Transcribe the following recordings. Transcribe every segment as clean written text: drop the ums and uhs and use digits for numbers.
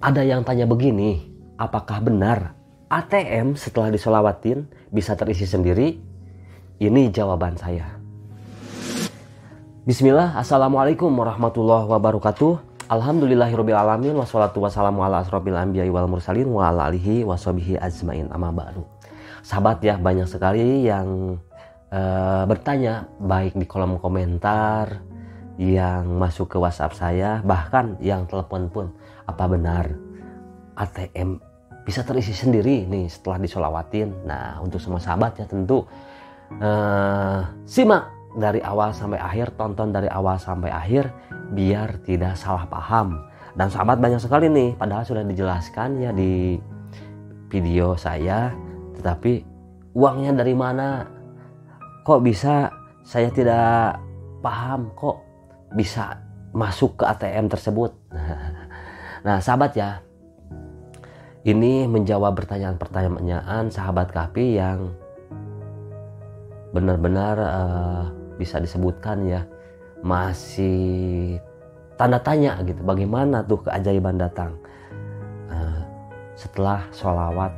Ada yang tanya begini, apakah benar ATM setelah disolawatin bisa terisi sendiri? Ini jawaban saya. Bismillah, assalamualaikum warahmatullahi wabarakatuh. Alhamdulillahirrabbilalamin. Wassalatu wassalamu ala asrofil anbiya'i wal mursalin wa ala alihi wa sahbihi ajmain amma ba'du. Sahabat ya, banyak sekali yang bertanya baik di kolom komentar, yang masuk ke WhatsApp saya, bahkan yang telepon pun, apa benar ATM bisa terisi sendiri nih setelah disolawatin? Nah, untuk semua sahabat ya tentu simak dari awal sampai akhir, tonton dari awal sampai akhir biar tidak salah paham. Dan sahabat banyak sekali nih, padahal sudah dijelaskan ya di video saya, tetapi uangnya dari mana? Kok bisa saya tidak paham, kok bisa masuk ke ATM tersebut? Nah sahabat ya, ini menjawab pertanyaan-pertanyaan sahabat Kahfi yang benar-benar bisa disebutkan ya, masih tanda tanya gitu, bagaimana tuh keajaiban datang setelah sholawat,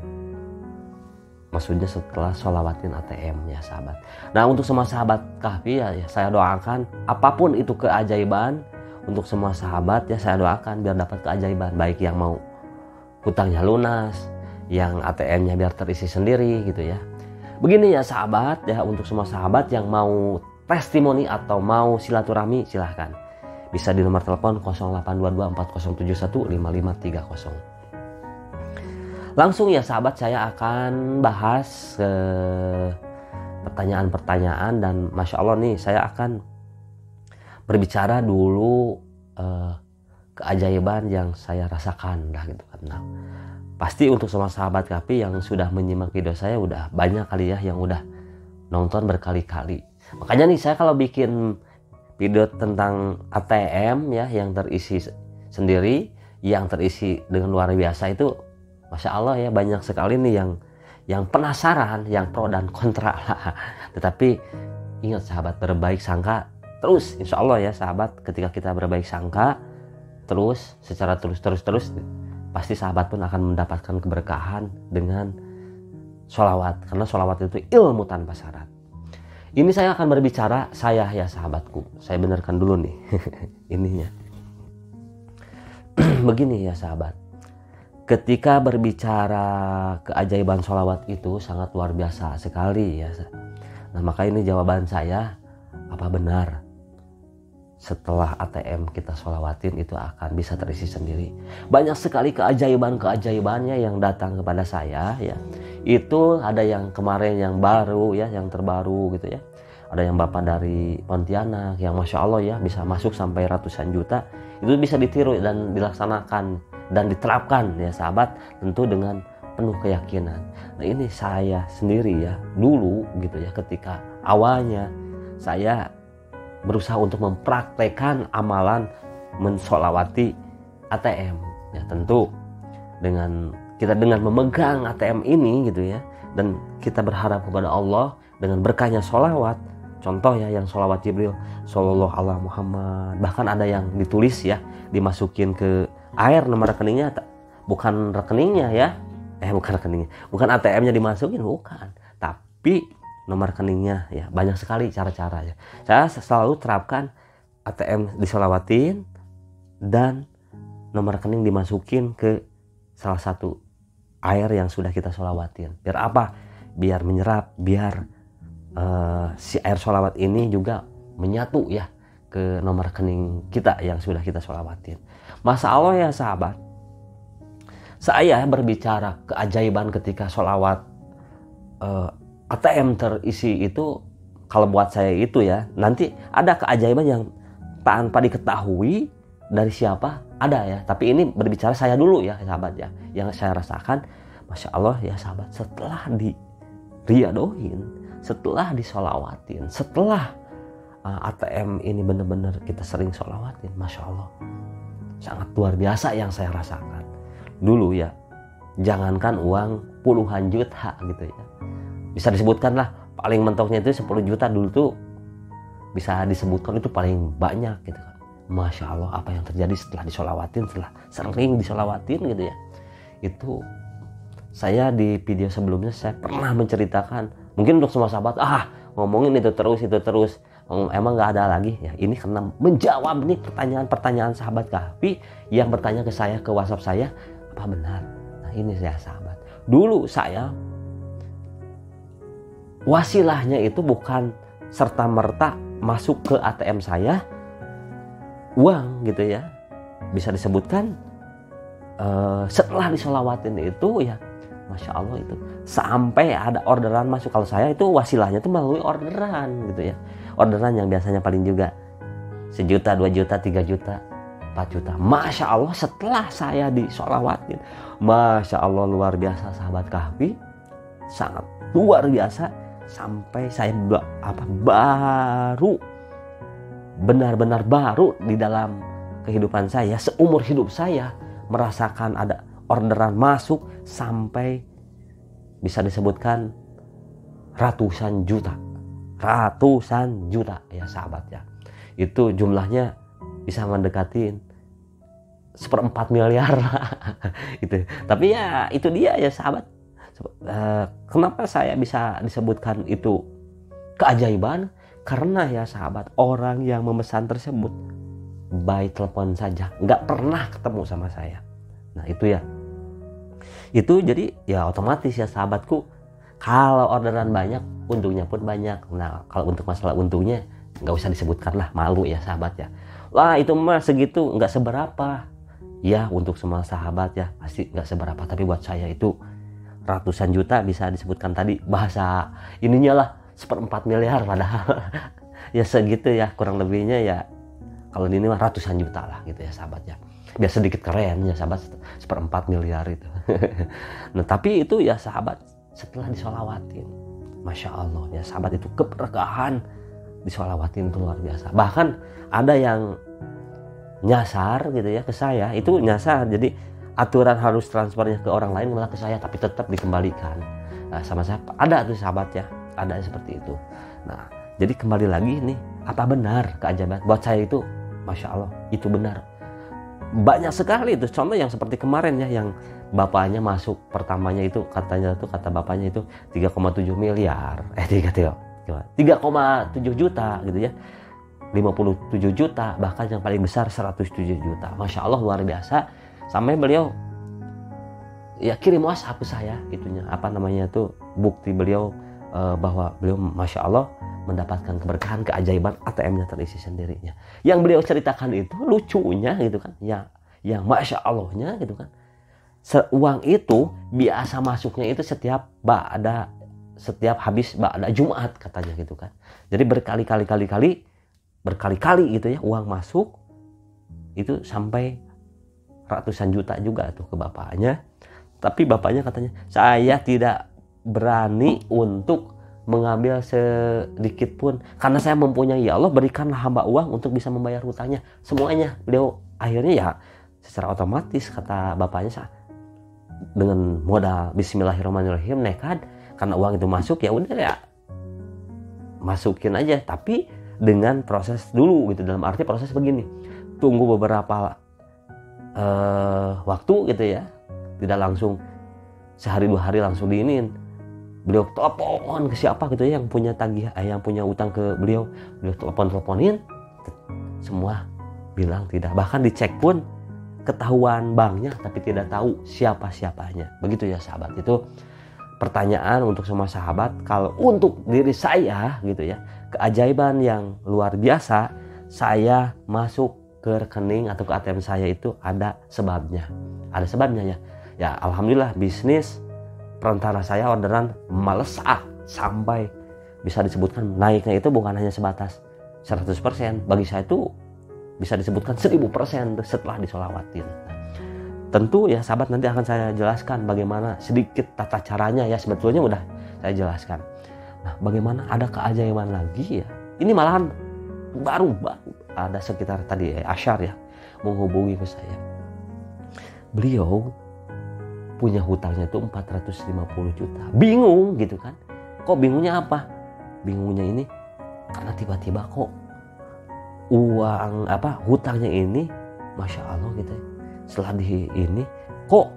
maksudnya setelah sholawatin ATM ya sahabat. Nah untuk semua sahabat Kahfi ya, saya doakan apapun itu keajaiban, untuk semua sahabat ya saya doakan biar dapat keajaiban, baik yang mau hutangnya lunas, yang ATM-nya biar terisi sendiri gitu ya. Begini ya sahabat ya, untuk semua sahabat yang mau testimoni atau mau silaturahmi, silahkan bisa di nomor telepon 082240715530. Langsung ya sahabat, saya akan bahas pertanyaan-pertanyaan, dan Masya Allah nih saya akan berbicara dulu keajaiban yang saya rasakan lah gitu kan. Nah, pasti untuk semua sahabat Kahfi yang sudah menyimak video saya udah banyak kali ya yang udah nonton berkali-kali. Makanya nih saya kalau bikin video tentang ATM ya yang terisi sendiri, yang terisi dengan luar biasa itu, Masya Allah ya, banyak sekali nih yang penasaran, yang pro dan kontra lah. Tetapi ingat sahabat, berbaik sangka terus, insya Allah ya sahabat, ketika kita berbaik sangka terus secara terus pasti sahabat pun akan mendapatkan keberkahan dengan sholawat, karena sholawat itu ilmu tanpa syarat. Ini saya akan berbicara saya ya sahabatku, saya benarkan dulu nih ininya. Begini ya sahabat, ketika berbicara keajaiban sholawat itu sangat luar biasa sekali ya. Nah maka ini jawaban saya, apa benar setelah ATM kita sholawatin itu akan bisa terisi sendiri? Banyak sekali keajaiban-keajaibannya yang datang kepada saya ya. Itu ada yang kemarin yang baru ya, yang terbaru gitu ya. Ada yang bapak dari Pontianak yang Masya Allah ya bisa masuk sampai ratusan juta. Itu bisa ditiru dan dilaksanakan dan diterapkan ya sahabat, tentu dengan penuh keyakinan. Nah ini saya sendiri ya dulu gitu ya, ketika awalnya saya berusaha untuk mempraktekkan amalan mensolawati ATM ya, tentu dengan memegang ATM ini gitu ya, dan kita berharap kepada Allah dengan berkahnya sholawat. Contoh ya yang sholawat Jibril Sallallahu ala Muhammad, bahkan ada yang ditulis ya, dimasukin ke air nomor rekeningnya, bukan rekeningnya ya, bukan ATM-nya dimasukin, bukan, tapi nomor rekeningnya ya. Banyak sekali cara-caranya. Saya selalu terapkan ATM disolawatin dan nomor rekening dimasukin ke salah satu air yang sudah kita solawatin. Biar apa? Biar menyerap, biar si air solawat ini juga menyatu ya ke nomor rekening kita yang sudah kita sholawatin. Masya Allah ya sahabat, saya berbicara keajaiban ketika sholawat ATM terisi itu, kalau buat saya itu ya, nanti ada keajaiban yang tanpa diketahui dari siapa, ada ya. Tapi ini berbicara saya dulu ya sahabat ya, yang saya rasakan. Masya Allah ya sahabat, setelah diriadohin, setelah disolawatin, setelah ATM ini benar-benar kita sering solawatin, Masya Allah, sangat luar biasa yang saya rasakan. Dulu ya, jangankan uang puluhan juta gitu ya, bisa disebutkan lah, paling mentoknya itu 10 juta dulu tuh bisa disebutkan itu paling banyak gitu kan. Masya Allah apa yang terjadi setelah disolawatin, setelah sering disolawatin gitu ya. Itu saya di video sebelumnya saya pernah menceritakan, mungkin untuk semua sahabat ngomongin itu terus emang nggak ada lagi ya. Ini karena menjawab nih pertanyaan sahabat Kahfi yang bertanya ke saya, ke WhatsApp saya, apa benar? Nah ini saya sahabat, dulu saya wasilahnya itu bukan serta merta masuk ke ATM saya uang gitu ya, bisa disebutkan setelah disolawatin itu ya Masya Allah itu sampai ada orderan masuk. Kalau saya itu wasilahnya itu melalui orderan gitu ya, orderan yang biasanya paling juga 1 juta, 2 juta, 3 juta, 4 juta. Masya Allah setelah saya disolawatin, Masya Allah luar biasa sahabat Kahfi, sangat luar biasa. Sampai saya baru benar-benar baru di dalam kehidupan saya, seumur hidup saya merasakan ada orderan masuk sampai bisa disebutkan ratusan juta ya sahabat ya. Itu jumlahnya bisa mendekatin 1/4 miliar gitu. Tapi ya itu dia ya sahabat, kenapa saya bisa disebutkan itu keajaiban. Karena ya sahabat, orang yang memesan tersebut by telepon saja, nggak pernah ketemu sama saya. Nah itu ya, itu jadi ya otomatis ya sahabatku, kalau orderan banyak, untungnya pun banyak. Nah kalau untuk masalah untungnya nggak usah disebutkan lah, malu ya sahabat ya. Wah itu mah segitu nggak seberapa. Ya untuk semua sahabat ya pasti nggak seberapa, tapi buat saya itu ratusan juta, bisa disebutkan tadi bahasa ininya lah 1/4 miliar padahal ya segitu ya kurang lebihnya ya. Kalau ini mah ratusan juta lah gitu ya sahabat ya, biar sedikit keren ya sahabat, 1/4 miliar itu. Nah tapi itu ya sahabat setelah disolawatin, Masya Allah ya sahabat, itu keberkahan disolawatin itu luar biasa. Bahkan ada yang nyasar gitu ya ke saya, itu nyasar jadi aturan harus transfernya ke orang lain malah ke saya, tapi tetap dikembalikan sama saya. Ada tuh sahabat ya, ada seperti itu. Nah jadi kembali lagi nih, apa benar keajaiban? Buat saya itu Masya Allah itu benar. Banyak sekali itu contoh yang seperti kemarin ya, yang bapaknya masuk pertamanya itu katanya tuh, kata bapaknya itu 3,7 miliar 3,7 juta gitu ya, 57 juta, bahkan yang paling besar 107 juta. Masya Allah luar biasa. Sampai beliau ya kirim WhatsApp ke saya itunya, apa namanya tuh, bukti beliau bahwa beliau Masya Allah mendapatkan keberkahan, keajaiban, ATM-nya terisi sendirinya. Yang beliau ceritakan itu lucunya gitu kan, yang Masya Allahnya gitu kan, uang itu biasa masuknya itu setiap habis ba'da Jumat katanya gitu kan. Jadi berkali-kali gitu ya uang masuk itu sampai ratusan juta juga tuh ke bapaknya. Tapi bapaknya katanya, saya tidak berani untuk mengambil sedikit pun, karena saya mempunyai, ya Allah berikanlah hamba uang untuk bisa membayar hutangnya semuanya. Beliau akhirnya ya secara otomatis kata bapaknya, dengan modal Bismillahirrahmanirrahim nekat, karena uang itu masuk ya udah ya masukin aja, tapi dengan proses dulu gitu. Dalam arti proses begini, tunggu beberapa waktu gitu ya, tidak langsung sehari 2 hari langsung diinin. Beliau telepon ke siapa gitu ya yang punya tagih, yang punya utang ke beliau teleponin, semua bilang tidak. Bahkan dicek pun ketahuan banknya, tapi tidak tahu siapa-siapanya. Begitu ya sahabat. Itu pertanyaan untuk semua sahabat. Kalau untuk diri saya gitu ya, keajaiban yang luar biasa, saya masuk ke rekening atau ke ATM saya itu ada sebabnya. Ada sebabnya ya. Ya alhamdulillah, bisnis perantara saya orderan melesat sampai bisa disebutkan naiknya itu bukan hanya sebatas 100%. Bagi saya itu bisa disebutkan 1000% setelah disolawatin. Tentu ya sahabat, nanti akan saya jelaskan bagaimana sedikit tata caranya ya, sebetulnya udah saya jelaskan. Nah bagaimana ada keajaiban lagi ya, ini malahan baru ada sekitar tadi Asyar ya menghubungi ke saya. Beliau punya hutangnya itu 450 juta. Bingung gitu kan. Kok bingungnya apa? Bingungnya ini karena tiba-tiba kok uang hutangnya ini Masya Allah gitu ya. Setelah di ini kok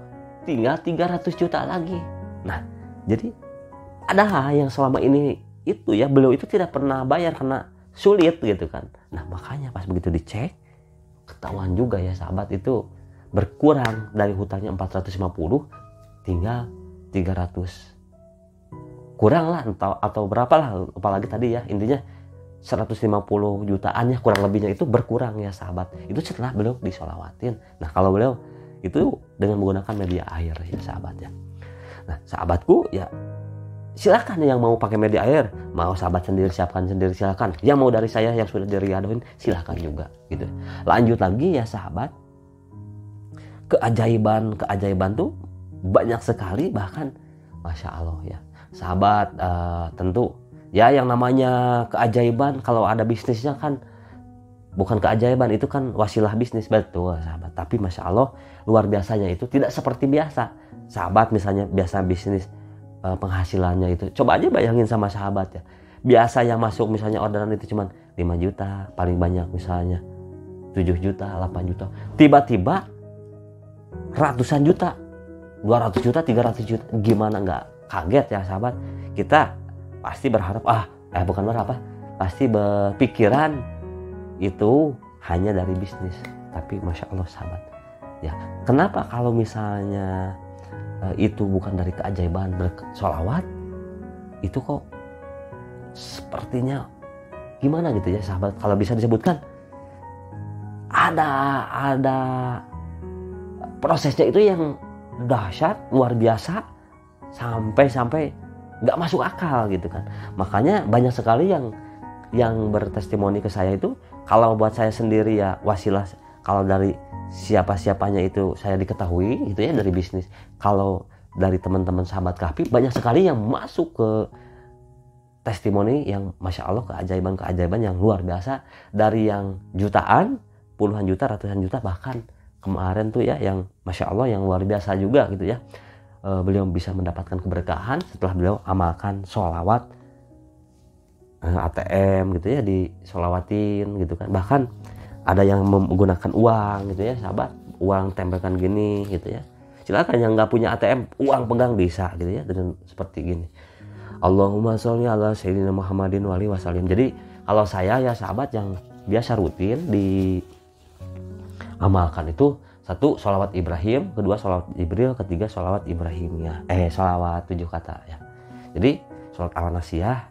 tinggal 300 juta lagi. Nah jadi ada hal yang selama ini itu ya beliau itu tidak pernah bayar karena sulit gitu kan. Nah makanya pas begitu dicek ketahuan juga ya sahabat, itu berkurang dari hutangnya 450 tinggal 300 kurang lah atau berapa lah, apalagi tadi ya intinya 150 jutaannya kurang lebihnya itu berkurang ya sahabat. Itu setelah beliau disolawatin. Nah kalau beliau itu dengan menggunakan media air ya sahabat ya. Nah sahabatku ya silakan yang mau pakai media air, mau sahabat sendiri siapkan sendiri silakan. Yang mau dari saya yang sudah diriadoin silakan juga gitu. Lanjut lagi ya sahabat, keajaiban tuh banyak sekali, bahkan Masya Allah ya sahabat. Tentu ya yang namanya keajaiban kalau ada bisnisnya kan bukan keajaiban, itu kan wasilah bisnis, betul sahabat. Tapi Masya Allah luar biasanya itu tidak seperti biasa sahabat. Misalnya biasa bisnis penghasilannya itu, coba aja bayangin sama sahabat ya, biasa yang masuk misalnya orderan itu cuma 5 juta paling banyak, misalnya 7 juta 8 juta, tiba-tiba ratusan juta, 200 juta 300 juta, gimana nggak kaget ya sahabat. Kita pasti berharap pasti berpikiran itu hanya dari bisnis. Tapi Masya Allah sahabat ya, kenapa kalau misalnya itu bukan dari keajaiban bersolawat, itu kok sepertinya gimana gitu ya sahabat. Kalau bisa disebutkan ada prosesnya itu yang dahsyat luar biasa, sampai nggak masuk akal gitu kan. Makanya banyak sekali yang bertestimoni ke saya itu, kalau buat saya sendiri ya wasilah, kalau dari siapa-siapanya itu saya diketahui gitu ya dari bisnis. Kalau dari teman-teman sahabat Kahfi banyak sekali yang masuk ke testimoni yang Masya Allah keajaiban yang luar biasa, dari yang jutaan, puluhan juta, ratusan juta, bahkan kemarin tuh ya yang Masya Allah yang luar biasa juga gitu ya. Beliau bisa mendapatkan keberkahan setelah beliau amalkan sholawat ATM gitu ya, disolawatin gitu kan. Bahkan ada yang menggunakan uang gitu ya sahabat, uang tempelkan gini gitu ya. Silakan yang nggak punya ATM, uang pegang bisa gitu ya, dengan seperti gini. Allahumma sholli ala sayyidina Muhammadin wa alihi wasallam. Jadi kalau saya ya sahabat yang biasa rutin diamalkan itu, satu sholawat Ibrahim, kedua sholawat Jibril, ketiga sholawat Ibrahimiyah, sholawat 7 kata ya. Jadi sholawat al-nasiyah,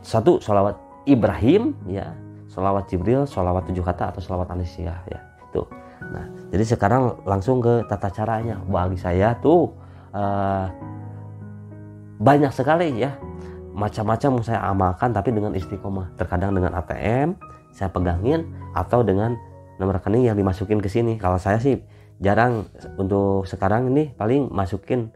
satu sholawat Ibrahim ya, sholawat Jibril, sholawat 7 kata atau sholawat al-nasiyah ya itu. Nah jadi sekarang langsung ke tata caranya. Bagi saya tuh banyak sekali ya, macam-macam saya amalkan, tapi dengan istiqomah. Terkadang dengan ATM saya pegangin, atau dengan nomor rekening yang dimasukin ke sini. Kalau saya sih jarang untuk sekarang ini, paling masukin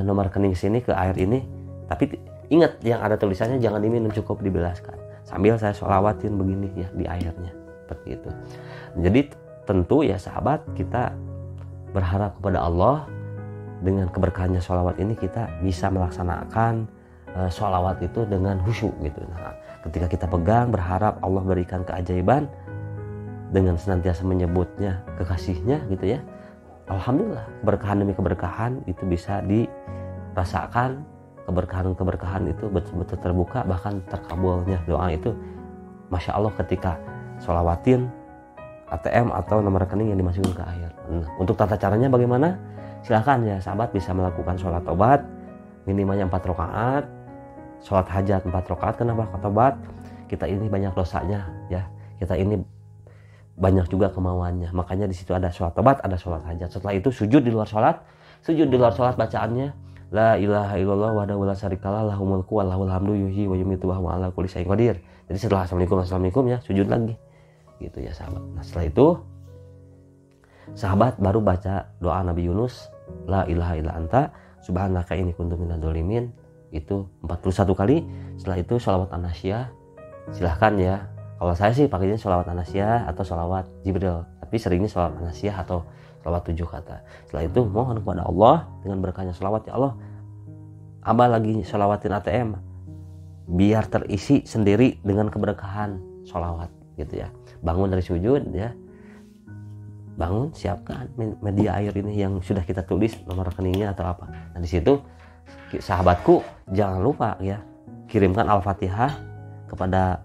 nomor rekening sini ke air ini. Tapi ingat yang ada tulisannya jangan diminum, cukup dibelaskan. Sambil saya sholawatin begini ya di airnya, seperti itu. Jadi tentu ya sahabat, kita berharap kepada Allah dengan keberkahannya sholawat ini kita bisa melaksanakan sholawat itu dengan khusyuk gitu. Nah, ketika kita pegang, berharap Allah berikan keajaiban dengan senantiasa menyebutnya kekasihnya gitu ya. Alhamdulillah keberkahan demi keberkahan itu bisa dirasakan. Keberkahan itu betul-betul terbuka, bahkan terkabulnya doa itu Masya Allah ketika sholawatin ATM atau nomor rekening yang dimasukin ke air. Nah, untuk tata caranya bagaimana? Silahkan ya sahabat bisa melakukan sholat tobat minimalnya 4 rakaat, sholat hajat 4 rakaat. Kenapa tobat? Kita ini banyak dosanya ya, kita ini banyak juga kemauannya, makanya di situ ada sholat tobat, ada sholat hajat. Setelah itu sujud di luar sholat bacaannya la ilaha illallah wahdahu la syarikalah lahul mulku wa lahul hamdu yuhyi wa yumiitu wa huwa ala kulli syai'in qadir. Jadi setelah assalamualaikum ya sujud lagi gitu ya sahabat. Nah setelah itu sahabat baru baca doa Nabi Yunus, la ilaha illa anta subhanaka inni kuntu minadz dzalimin, itu 41 kali. Setelah itu sholawat an-nasyiyah, silahkan ya. Kalau saya sih pakainya sholawat an-nasyiyah atau sholawat Jibril, tapi seringnya sholawat an-nasyiyah atau sholawat 7 kata. Setelah itu mohon kepada Allah dengan berkahnya sholawat, ya Allah, abah lagi sholawatin ATM, biar terisi sendiri dengan keberkahan sholawat gitu ya. Bangun dari sujud ya, bangun, siapkan media air ini yang sudah kita tulis nomor rekeningnya atau apa. Nah di situ sahabatku jangan lupa ya, kirimkan Al-Fatihah kepada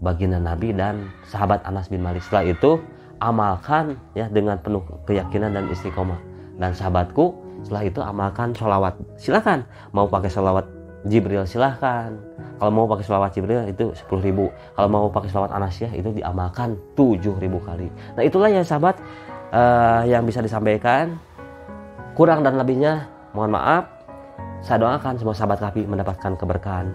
baginda Nabi dan sahabat Anas bin Malik. Setelah itu amalkan ya dengan penuh keyakinan dan istiqomah. Dan sahabatku setelah itu amalkan sholawat. Silakan mau pakai sholawat Jibril silahkan. Kalau mau pakai sholawat Jibril itu 10.000. Kalau mau pakai sholawat Anasyah itu diamalkan 7.000 kali. Nah itulah ya sahabat yang bisa disampaikan. Kurang dan lebihnya mohon maaf. Saya doakan semua sahabat Kahfi mendapatkan keberkahan.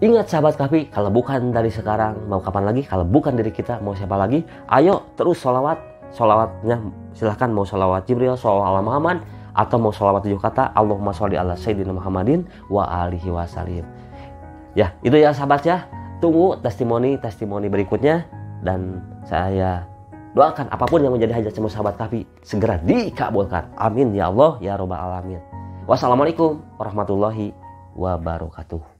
Ingat sahabat Kahfi, kalau bukan dari sekarang mau kapan lagi? Kalau bukan dari kita mau siapa lagi? Ayo terus sholawat. Sholawatnya silahkan mau sholawat Jibril, sholawat Muhammad, atau mau sholawat 7 kata Allahumma sholli ala Sayyidina Muhammadin wa alihi wasallim. Ya itu ya sahabat ya, tunggu testimoni berikutnya. Dan saya doakan apapun yang menjadi hajat semua sahabat Kahfi segera dikabulkan, amin ya Allah ya robbal alamin. Wassalamualaikum warahmatullahi wabarakatuh.